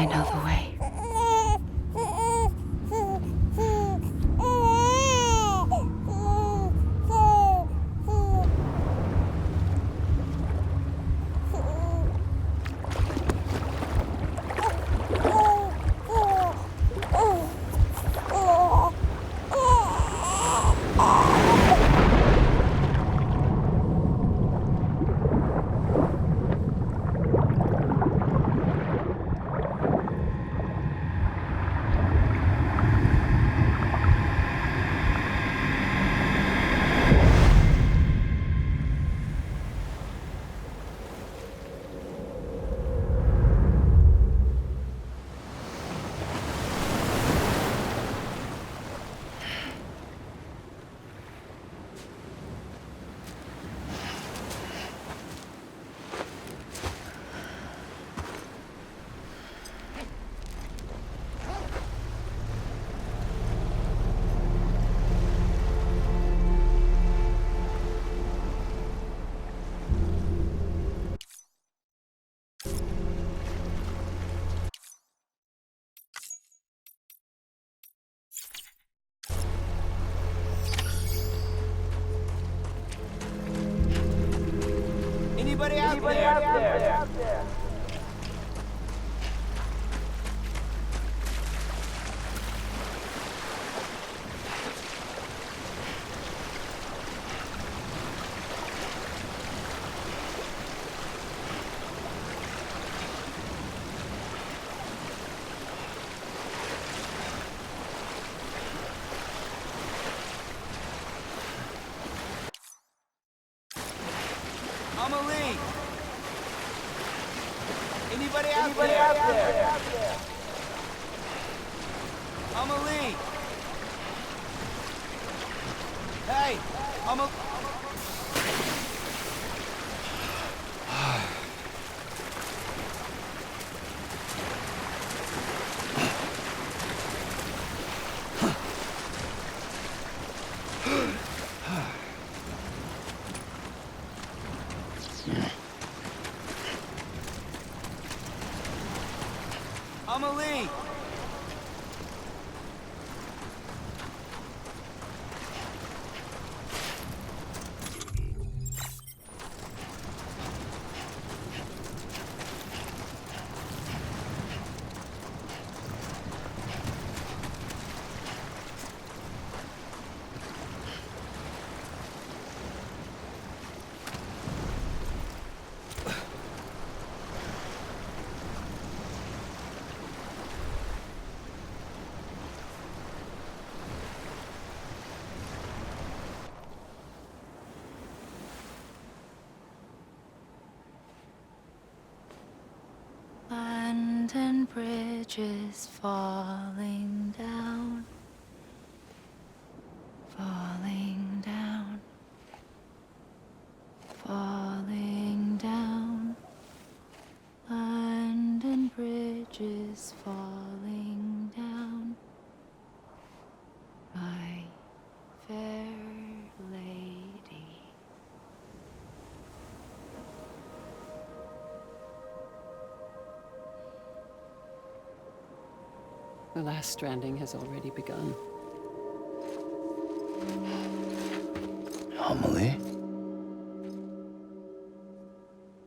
I know the way. Anybody out there? AMELIE! Anybody out there? AMELIE! Hey! AMELIE! AMELIE! London Bridge is falling down, falling down, falling down. London Bridge is falling down, my fair lady. The last stranding has already begun. AMELIE?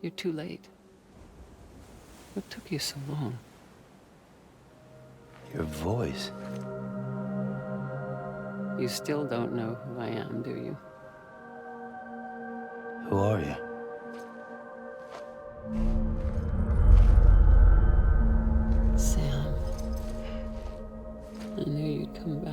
You're too late. What took you so long? Your voice. You still don't know who I am, do you? Who are you? Sam. I knew you'd come back.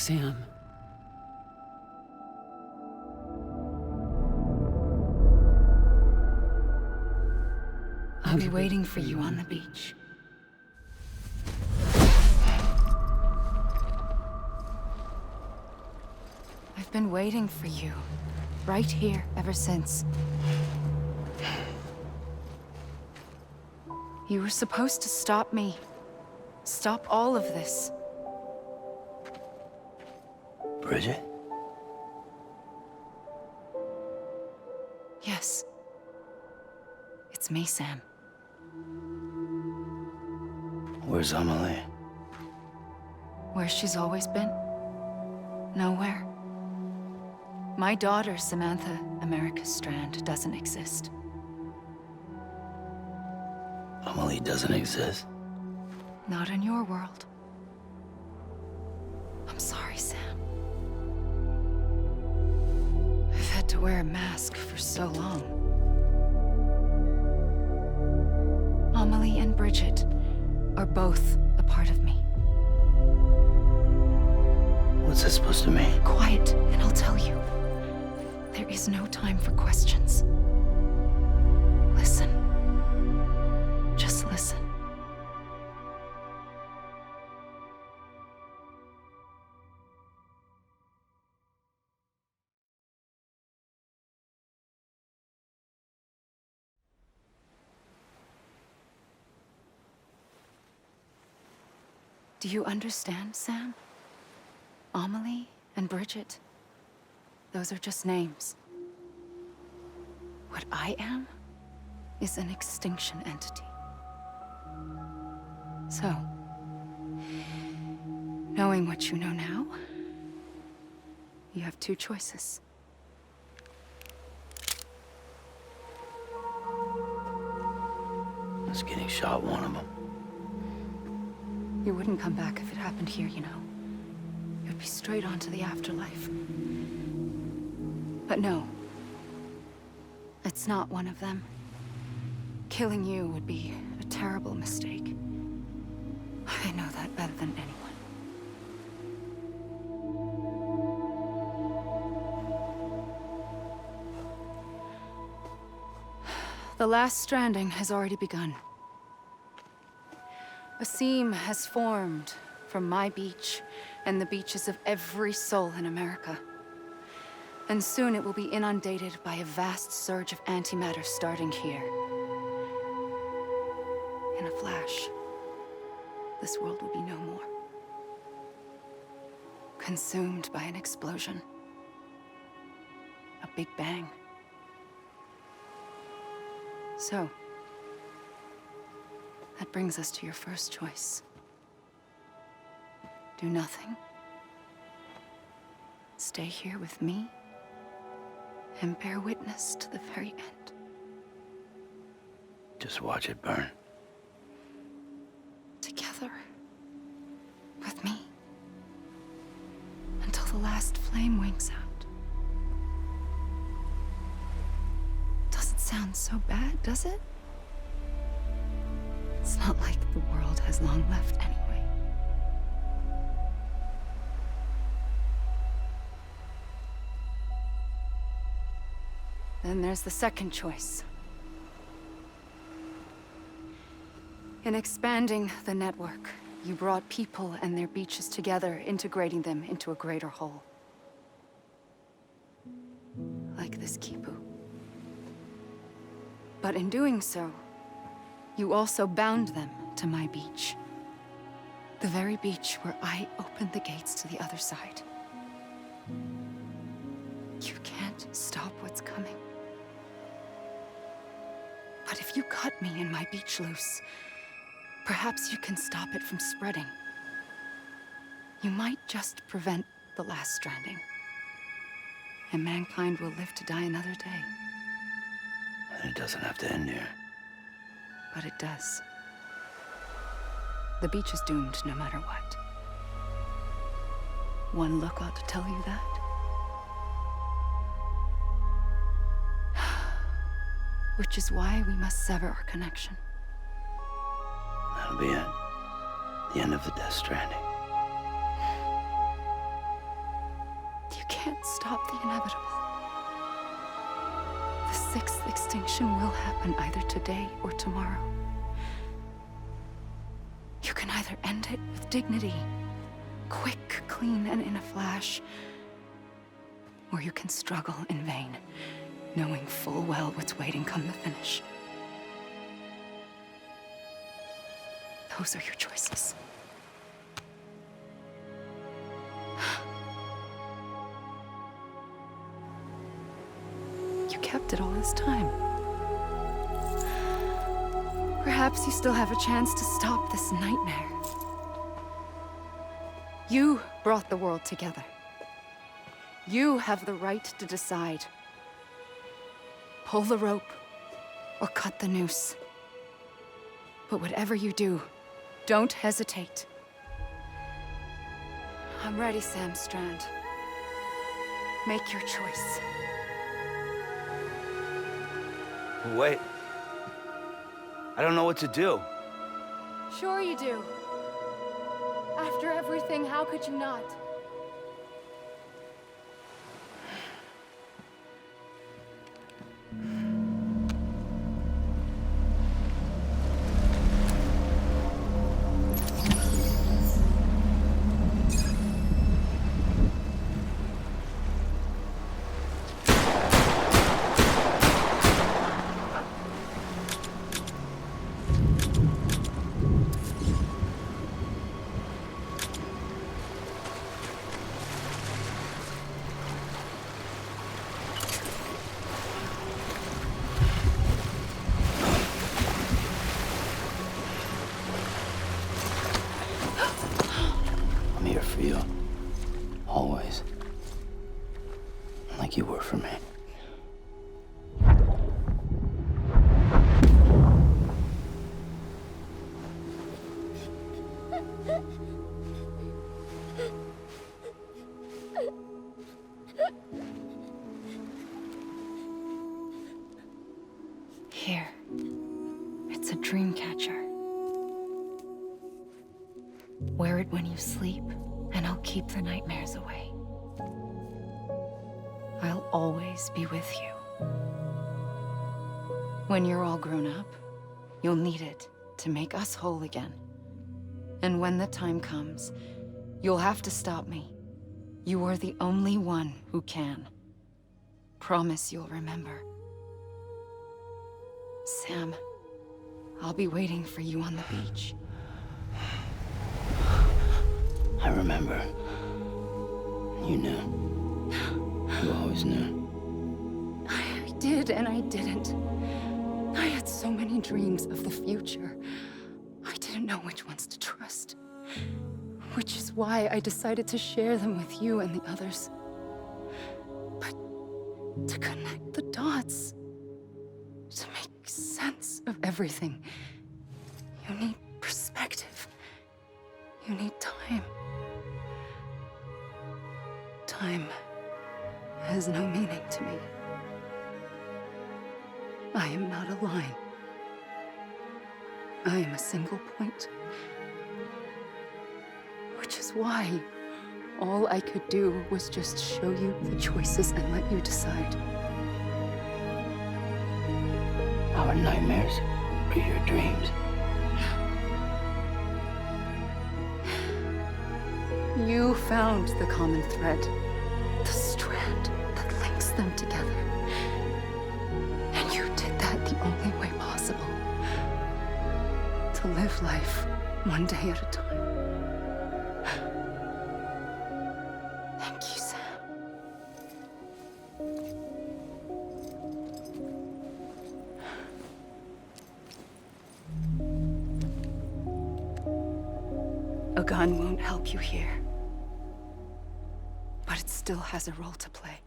Sam. I'll be waiting for you on the beach. I've been waiting for you, right here, ever since. You were supposed to stop me. Stop all of this. Bridget? Yes. It's me, Sam. Where's Amelie? Where she's always been. Nowhere. My daughter, Samantha America Strand, doesn't exist. Amelie doesn't exist? Not in your world. I'm sorry, Sam. I've had to wear a mask for so long. Amelie and Bridget are both a part of me. What's that supposed to mean? Quiet, and I'll tell you. There is no time for questions. Listen. Just listen. Do you understand, Sam? Amelie and Bridget, those are just names. What I am is an extinction entity. So, knowing what you know now, you have two choices. Was getting shot one of them. You wouldn't come back if it happened here, you know. You'd be straight on to the afterlife. But no. It's not one of them. Killing you would be a terrible mistake. I know that better than anyone. The last stranding has already begun. A seam has formed from my beach and the beaches of every soul in America. And soon it will be inundated by a vast surge of antimatter starting here. In a flash, this world will be no more. Consumed by an explosion. A big bang. So, that brings us to your first choice. Do nothing. Stay here with me and bear witness to the very end. Just watch it burn. Together. With me. Until the last flame winks out. Doesn't sound so bad, does it? It's not like the world has long left anyway. Then there's the second choice. In expanding the network, you brought people and their beaches together, integrating them into a greater whole. Like this Kipu. But in doing so, you also bound them to my beach. The very beach where I opened the gates to the other side. You can't stop what's coming. But if you cut me and my beach loose, perhaps you can stop it from spreading. You might just prevent the last stranding. And mankind will live to die another day. And it doesn't have to end here. But it does. The beach is doomed no matter what. One look ought to tell you that. Which is why we must sever our connection. That'll be it. The end of the Death Stranding. can't stop the inevitable. The sixth extinction will happen either today or tomorrow. You can either end it with dignity, quick, clean, and in a flash, or you can struggle in vain, knowing full well what's waiting come the finish. Those are your choices. You kept it all this time. Perhaps you still have a chance to stop this nightmare. You brought the world together. You have the right to decide. Pull the rope or cut the noose. But whatever you do, don't hesitate. I'm ready, Sam Strand. Make your choice. Wait. I don't know what to do. Sure you do. After everything, how could you not? I'm here for you. Always. Like you were for me. Here. It's a dream catcher. Wear it when you sleep, and I'll keep the nightmares away. I'll always be with you. When you're all grown up, you'll need it to make us whole again. And when the time comes, you'll have to stop me. You are the only one who can. Promise you'll remember. Sam, I'll be waiting for you on the beach. I remember. You knew. You always knew. I did and I didn't. I had so many dreams of the future. I didn't know which ones to trust. Which is why I decided to share them with you and the others. But to connect the dots, to make sense of everything, you need perspective. You need time. Time has no meaning to me. I am not a line. I am a single point. Which is why all I could do was just show you the choices and let you decide. Our nightmares are your dreams. You found the common thread, the strand that links them together. And you did that the only way possible. To live life one day at a time. Thank you, Sam. A gun won't help you here. But it still has a role to play.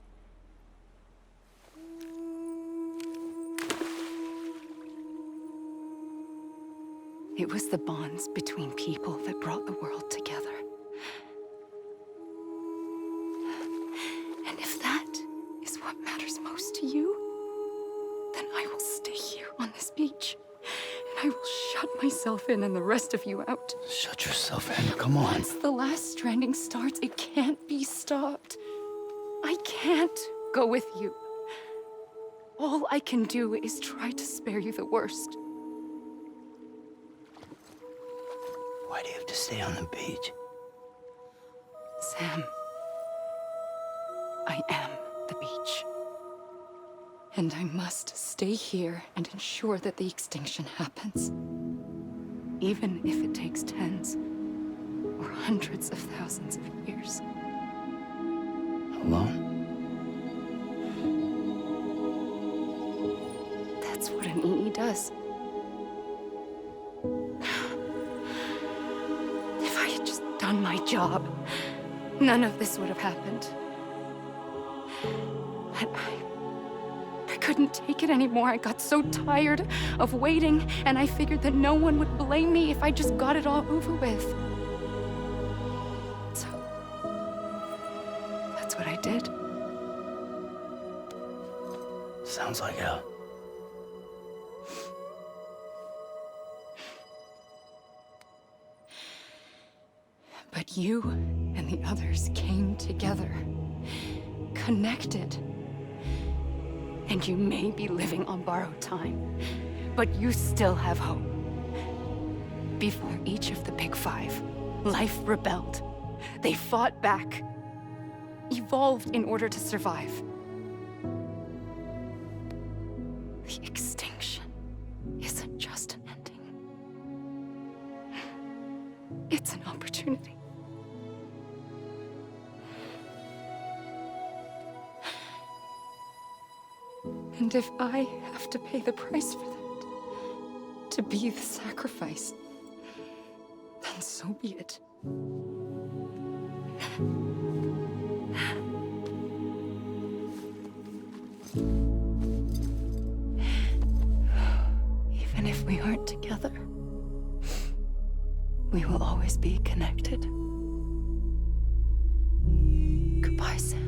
It was the bonds between people that brought the world together. And if that is what matters most to you, then I will stay here on this beach. And I will shut myself in and the rest of you out. Shut yourself in. Come on. Once the last stranding starts, it can't be stopped. I can't go with you. All I can do is try to spare you the worst. Why do you have to stay on the beach? Sam, I am the beach. And I must stay here and ensure that the extinction happens. Even if it takes tens or hundreds of thousands of years. Alone? That's what an EE does. If I had just done my job, none of this would have happened. But I couldn't take it anymore. I got so tired of waiting, and I figured that no one would blame me if I just got it all over with. So, that's what I did. Sounds like hell. But you and the others came together, connected. And you may be living on borrowed time, but you still have hope. Before each of the Big Five, life rebelled. They fought back, evolved in order to survive. The extinction isn't just an ending. It's an opportunity. And if I have to pay the price for that, to be the sacrifice, then so be it. Even if we aren't together, we will always be connected. Goodbye, Sam.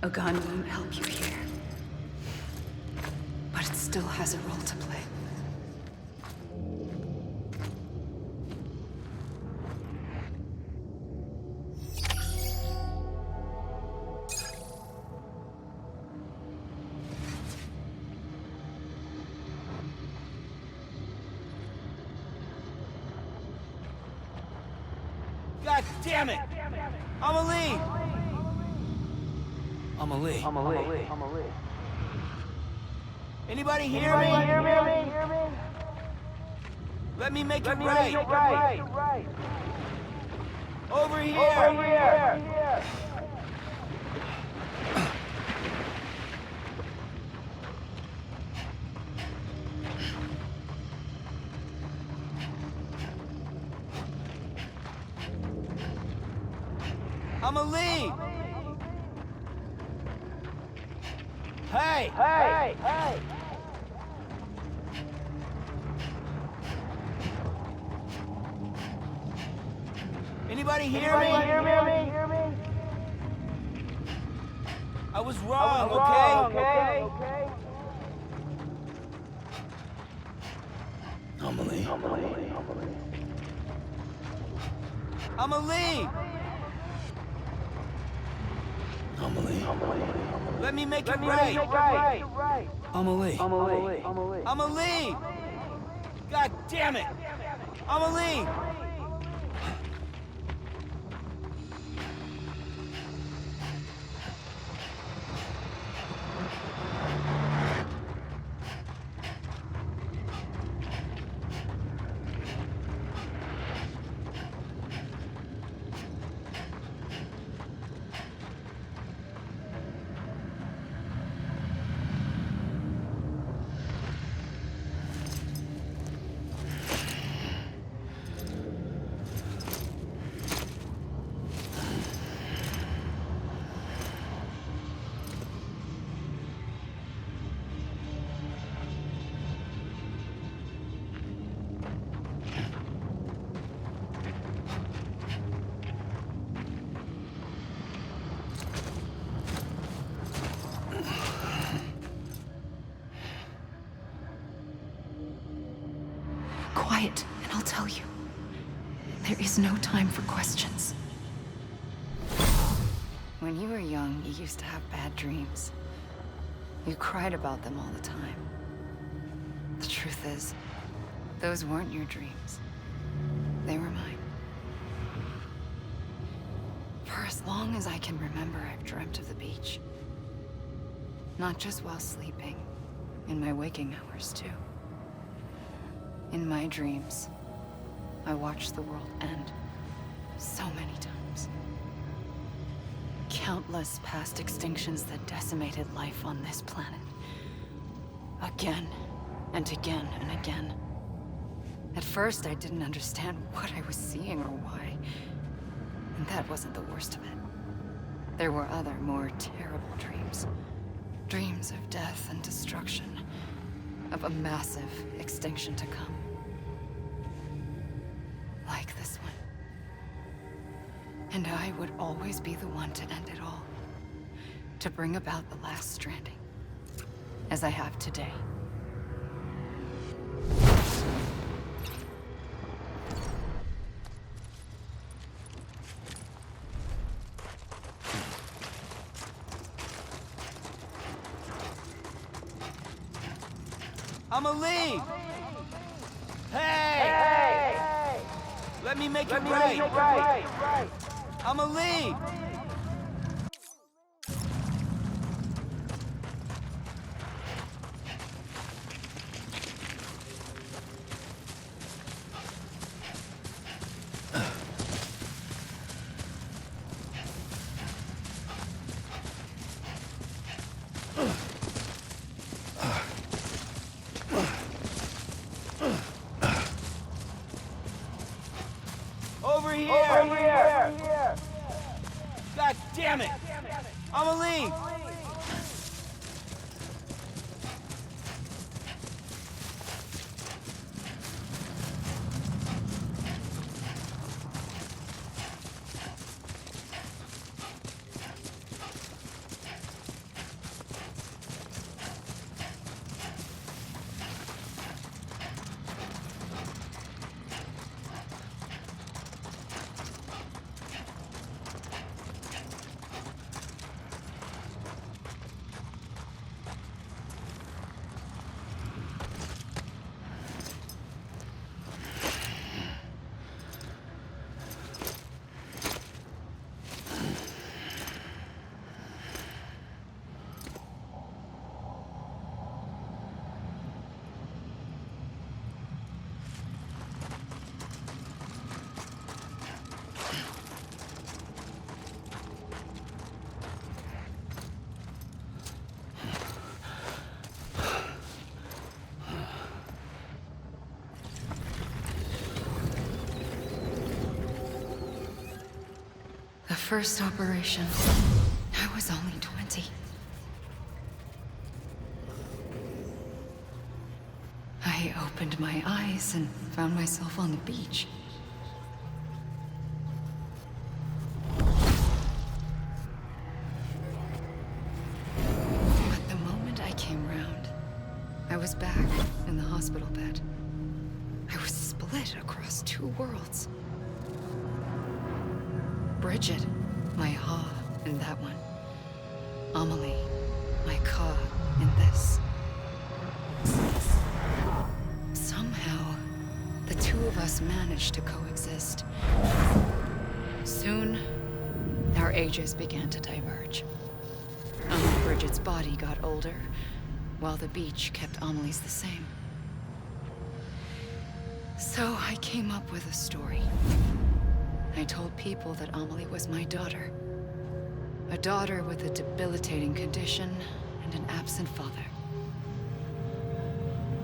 A gun won't help you here. But it still has a role to play. God damn it! AMELIE! AMELIE. Anybody hear me? Let me make it right. Over here. AMELIE! Hey! Anybody hear me? I was wrong, okay? AMELIE. AMELIE! AMELIE. Let me make it right. AMELIE. AMELIE! God damn it! AMELIE! Quiet, and I'll tell you. There is no time for questions. When you were young, you used to have bad dreams. You cried about them all the time. The truth is, those weren't your dreams. They were mine. For as long as I can remember, I've dreamt of the beach. Not just while sleeping, in my waking hours too. In my dreams, I watched the world end so many times. Countless past extinctions that decimated life on this planet. Again, and again, and again. At first, I didn't understand what I was seeing or why. And that wasn't the worst of it. There were other, more terrible dreams. Dreams of death and destruction. Of a massive extinction to come. Like this one. And I would always be the one to end it all. To bring about the last stranding. As I have today. AMELIE! Hey! Let me make it right! AMELIE! Over here! Over here! God damn it! AMELIE! The first operation, I was only 20. I opened my eyes and found myself on the beach. But the moment I came round, I was back in the hospital bed. I was split across two worlds. Bridget, my Ha in that one. AMELIE, my Ka in this. Somehow, two of us managed to coexist. Soon, our ages began to diverge. Bridget's body got older, while the beach kept Amelie's the same. So I came up with a story. I told people that Amelie was my daughter. A daughter with a debilitating condition and an absent father.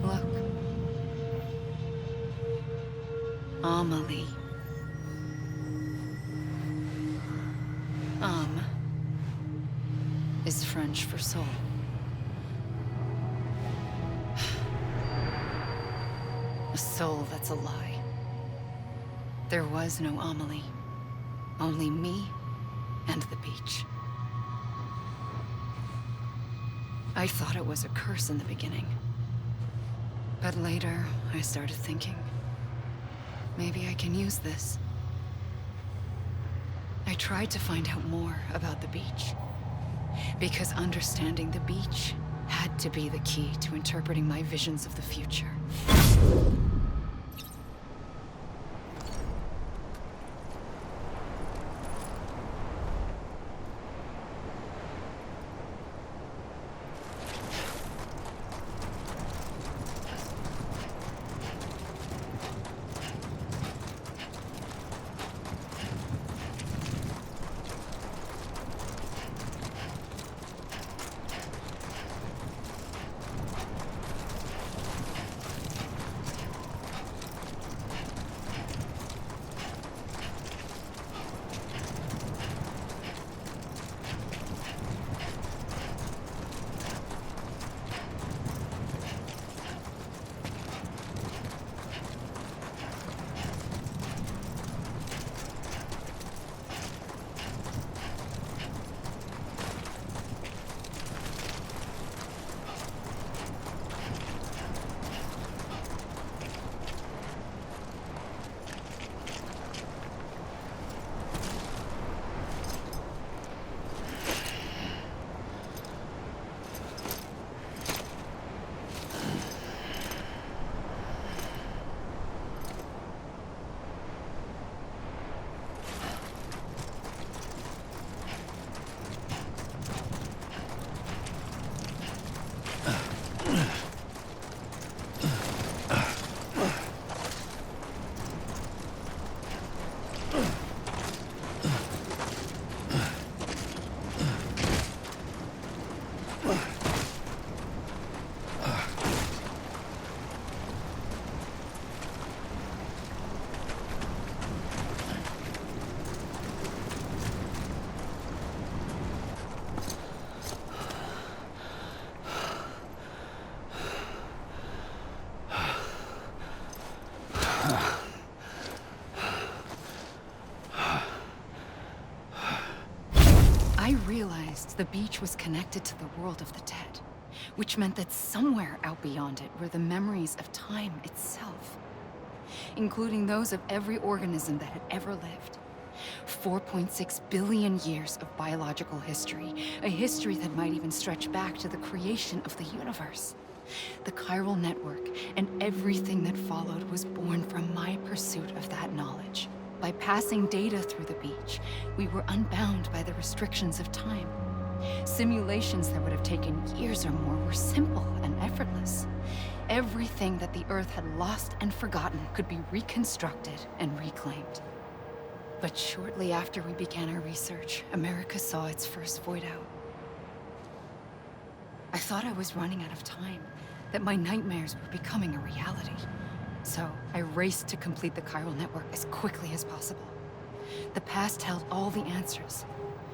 Look. Amelie. Is French for soul. A soul that's a lie. There was no Amelie. Only me and the beach. I thought it was a curse in the beginning. But later, I started thinking, maybe I can use this. I tried to find out more about the beach. Because understanding the beach had to be the key to interpreting my visions of the future. I realized the beach was connected to the world of the dead, which meant that somewhere out beyond it were the memories of time itself, including those of every organism that had ever lived. 4.6 billion years of biological history, a history that might even stretch back to the creation of the universe. The chiral network and everything that followed was born from my pursuit of that knowledge. By passing data through the beach, we were unbound by the restrictions of time. Simulations that would have taken years or more were simple and effortless. Everything that the Earth had lost and forgotten could be reconstructed and reclaimed. But shortly after we began our research, America saw its first void out. I thought I was running out of time, that my nightmares were becoming a reality. So I raced to complete the chiral network as quickly as possible. The past held all the answers.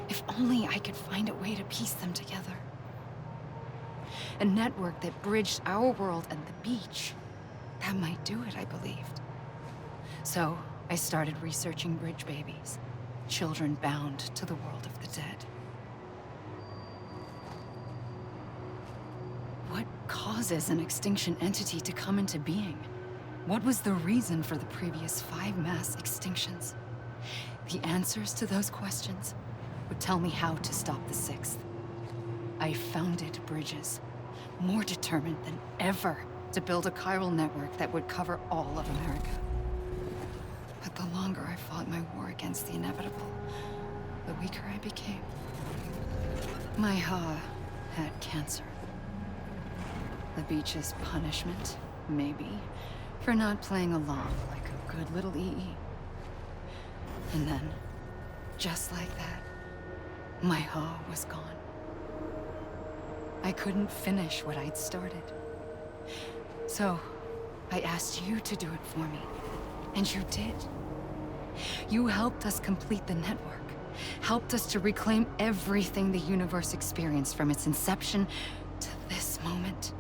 If only I could find a way to piece them together. A network that bridged our world and the beach. That might do it, I believed. So I started researching bridge babies, children bound to the world of the dead. What causes an extinction entity to come into being? What was the reason for the previous 5 mass extinctions? The answers to those questions would tell me how to stop the 6th. I founded bridges, more determined than ever to build a chiral network that would cover all of America. against the inevitable, the weaker I became. My Ha had cancer. The beach's punishment, maybe, for not playing along like a good little EE. And then, just like that, my Ha was gone. I couldn't finish what I'd started. So, I asked you to do it for me, and you did. You helped us complete the network, helped us to reclaim everything the universe experienced from its inception to this moment.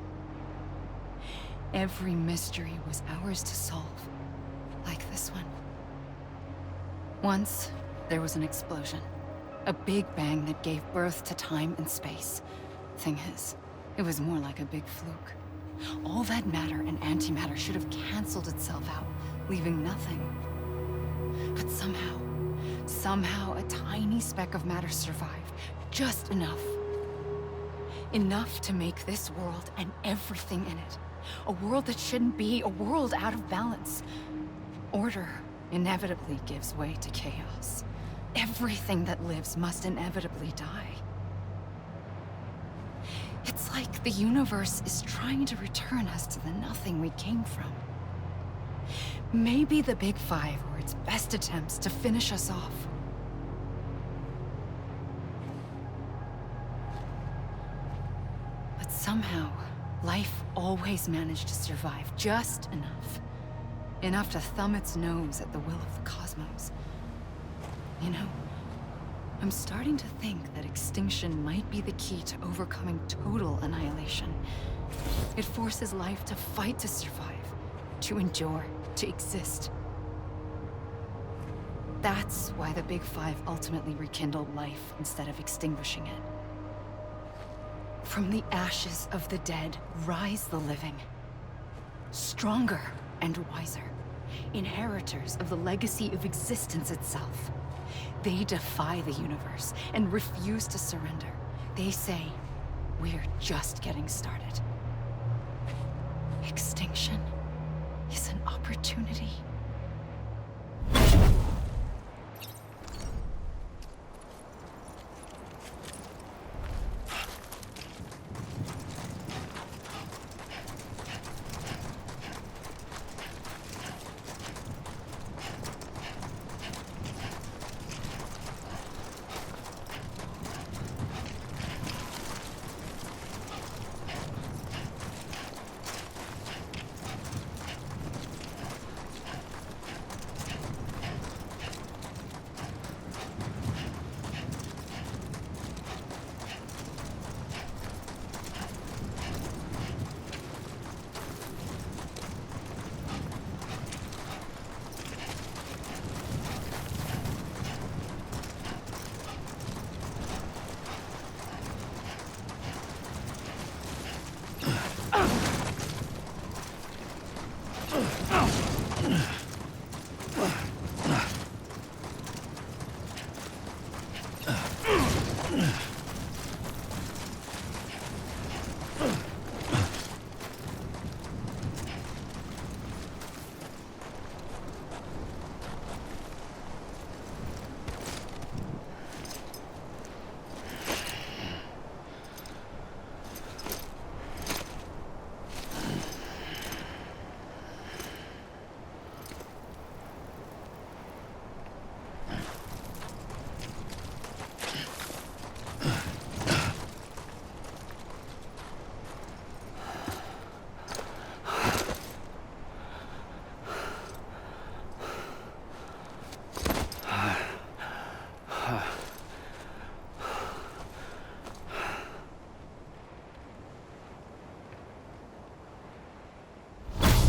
Every mystery was ours to solve, like this one. Once, there was an explosion. A big bang that gave birth to time and space. Thing is, it was more like a big fluke. All that matter and antimatter should have canceled itself out, leaving nothing. But somehow a tiny speck of matter survived. Just enough. Enough to make this world and everything in it. A world that shouldn't be, a world out of balance. Order inevitably gives way to chaos. Everything that lives must inevitably die. It's like the universe is trying to return us to the nothing we came from. Maybe the Big Five were its best attempts to finish us off. But somehow, life always managed to survive just enough. Enough to thumb its nose at the will of the cosmos. You know, I'm starting to think that extinction might be the key to overcoming total annihilation. It forces life to fight to survive, to endure, to exist. That's why the Big Five ultimately rekindled life instead of extinguishing it. From the ashes of the dead rise the living. Stronger and wiser. Inheritors of the legacy of existence itself. They defy the universe and refuse to surrender. They say, we're just getting started. Extinction is an opportunity.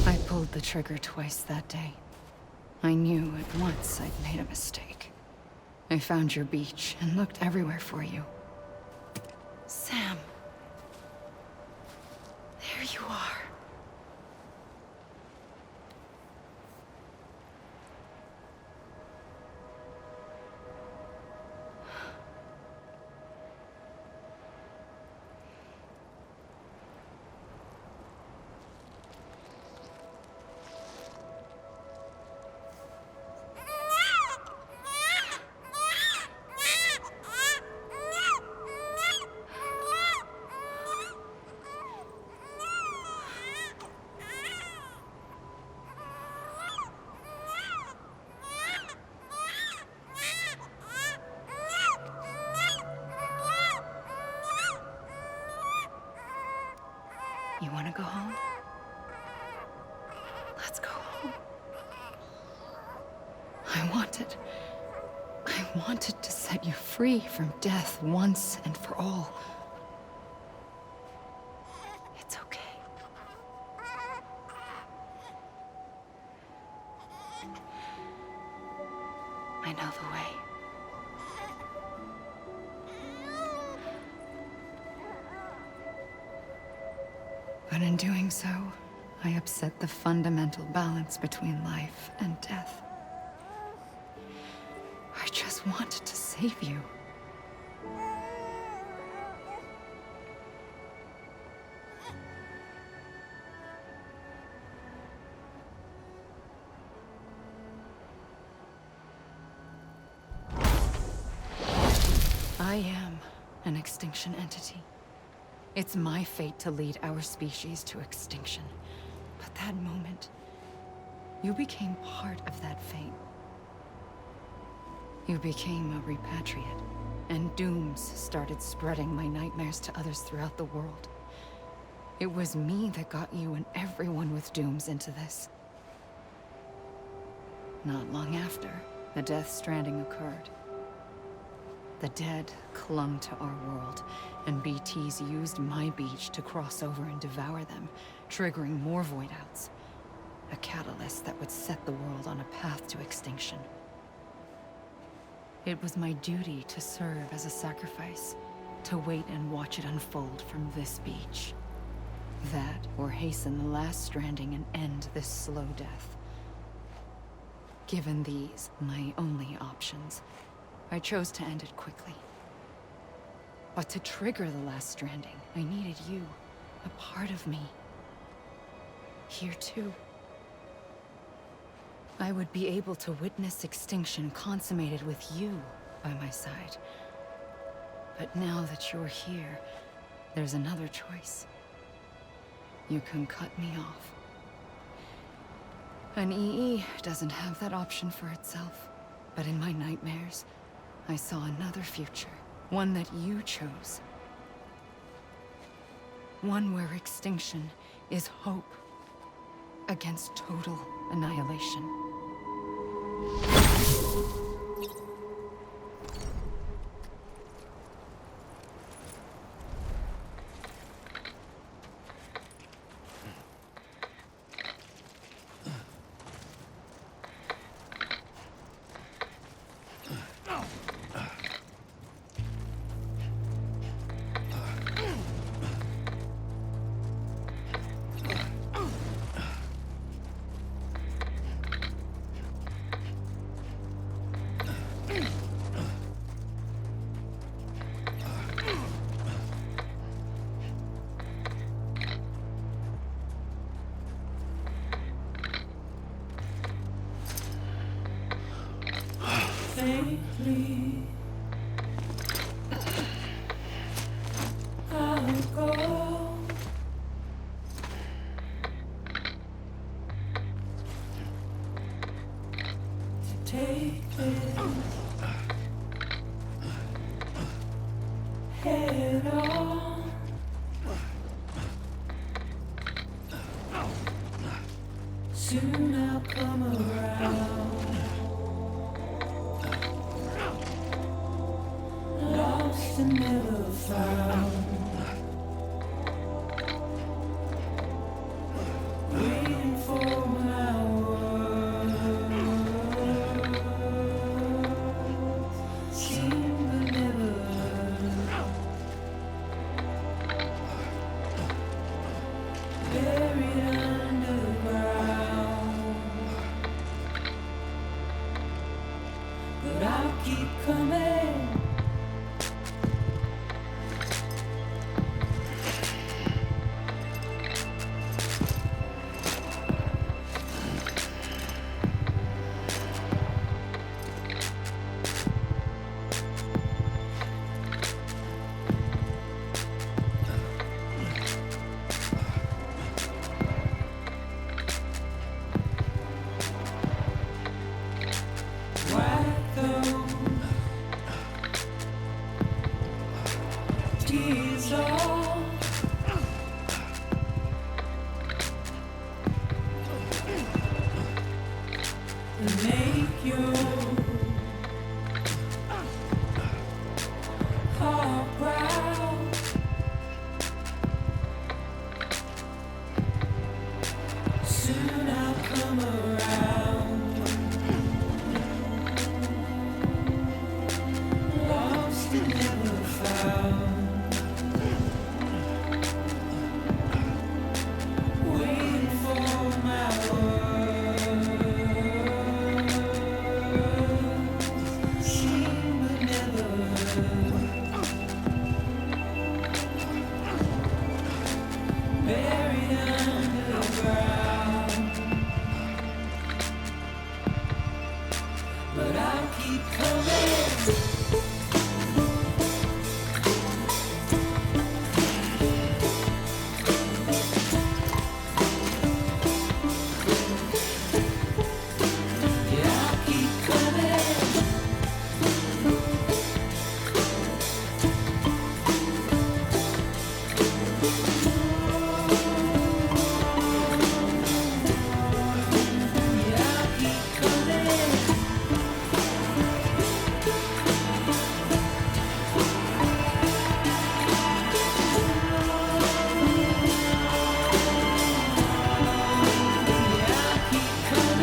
I pulled the trigger twice that day. I knew at once I'd made a mistake. I found your beach and looked everywhere for you. Sam. There you are. I wanted to set you free from death once and for all. It's okay. I know the way. But in doing so, I upset the fundamental balance between life and death. I just wanted to save you. I am an extinction entity. It's my fate to lead our species to extinction. But that moment, you became part of that fate. You became a repatriate, and dooms started spreading my nightmares to others throughout the world. It was me that got you and everyone with dooms into this. Not long after, the Death Stranding occurred. The dead clung to our world, and BTs used my beach to cross over and devour them, triggering more void outs. A catalyst that would set the world on a path to extinction. It was my duty to serve as a sacrifice, to wait and watch it unfold from this beach. That, or hasten the last stranding and end this slow death. Given these, my only options, I chose to end it quickly. But to trigger the last stranding, I needed you, a part of me. Here too. I would be able to witness extinction consummated with you by my side. But now that you're here, there's another choice. You can cut me off. An EE doesn't have that option for itself. But in my nightmares, I saw another future. One that you chose. One where extinction is hope against total annihilation. Safely, I'll go. To take this head on. Soon I'll come around. Lost and never found. Waiting for my words. Seen but never heard. Buried underground. But I'll keep coming. like your heart proud. Soon I'll come around. Lost and never found. Waiting for my word. Seen but never heard. Buried underground. But I'll keep coming. Yeah, I'll keep coming. Yeah, I'll keep coming. Yeah, I'll keep coming. Yeah, I'll keep coming. Yeah, I'll keep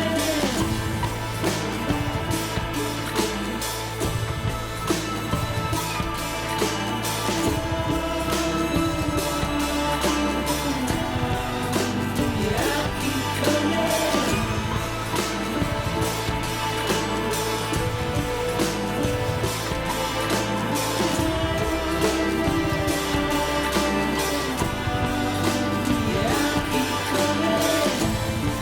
coming. Yeah, I'll keep coming. Yeah, I'll keep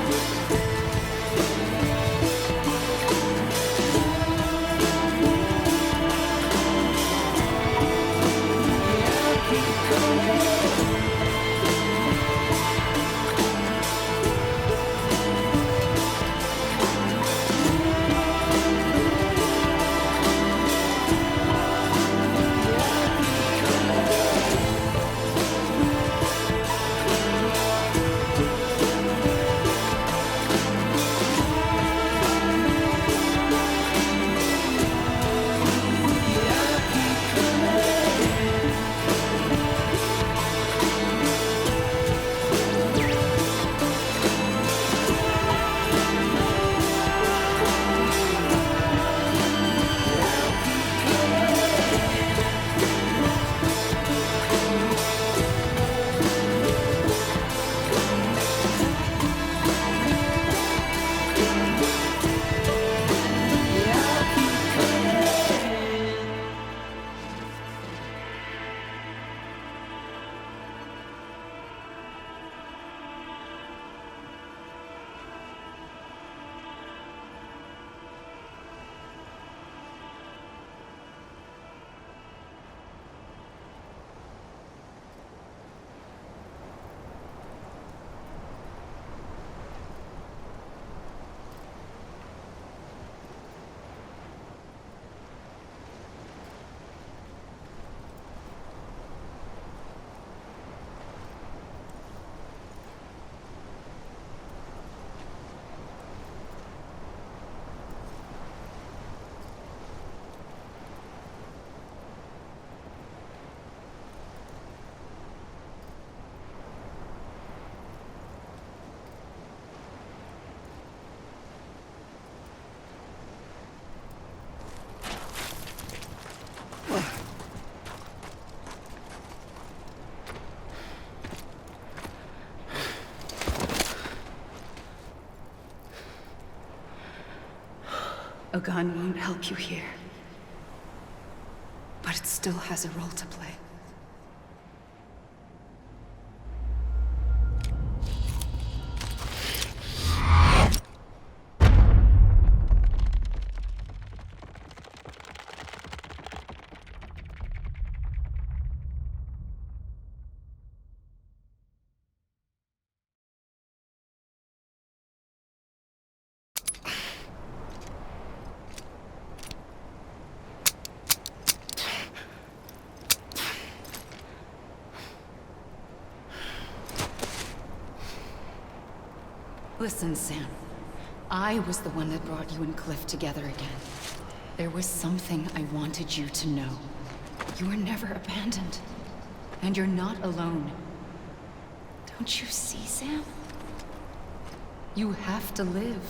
coming. Yeah, I'll keep coming. A gun won't help you here. But it still has a role to play. Listen, Sam. I was the one that brought you and Cliff together again. There was something I wanted you to know. You were never abandoned. And you're not alone. Don't you see, Sam? You have to live.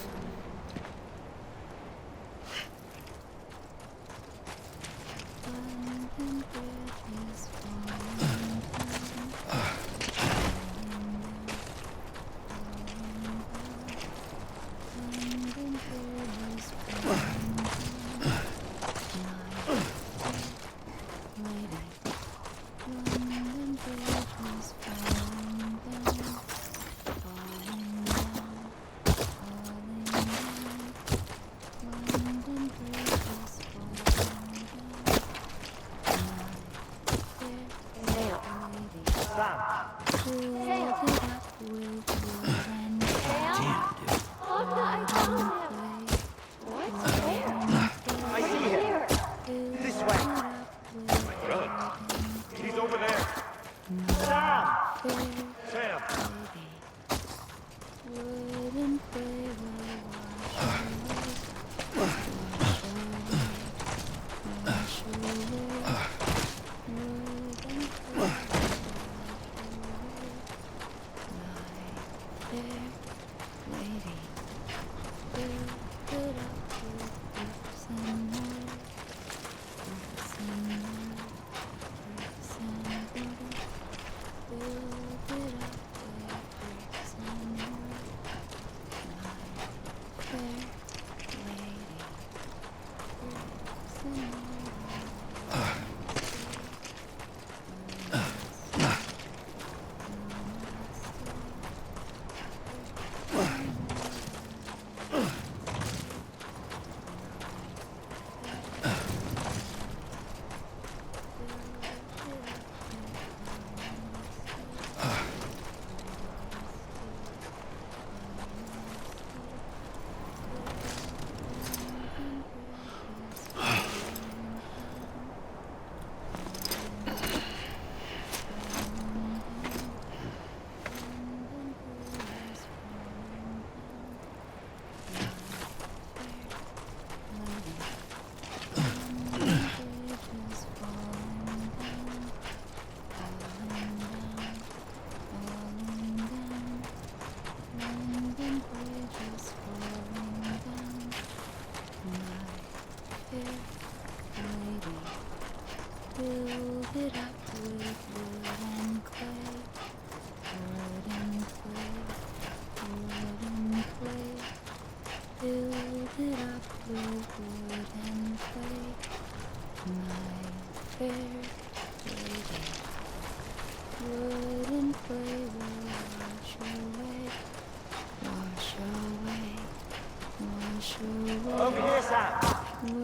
Over here, Sam.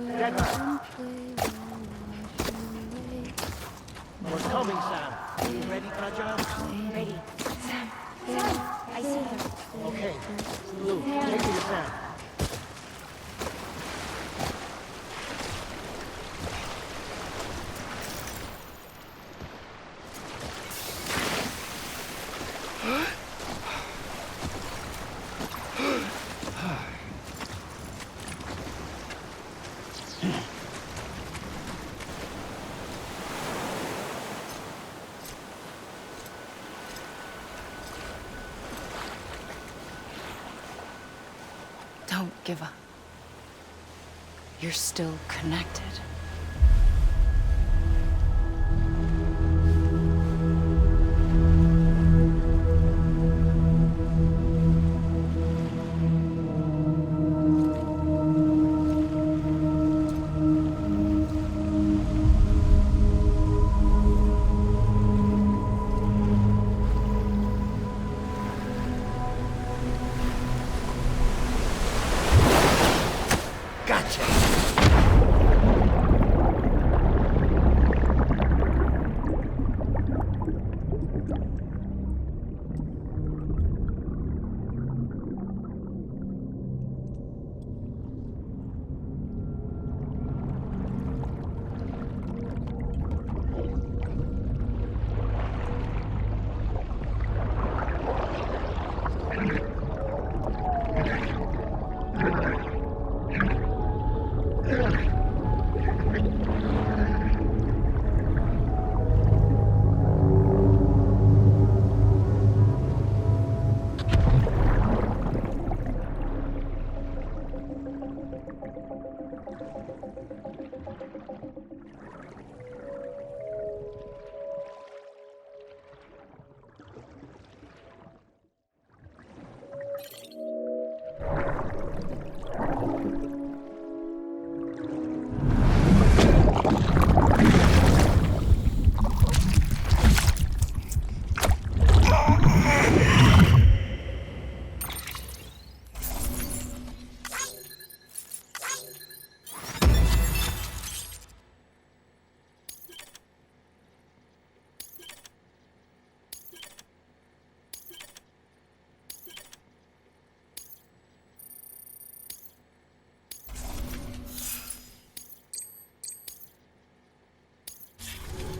Dead man. We're coming, Sam. Are you ready for our job? Ready. Sam. Sam. I see him. Okay. Lou, take me to Sam. Don't give up. You're still connected. Gotcha. Sam.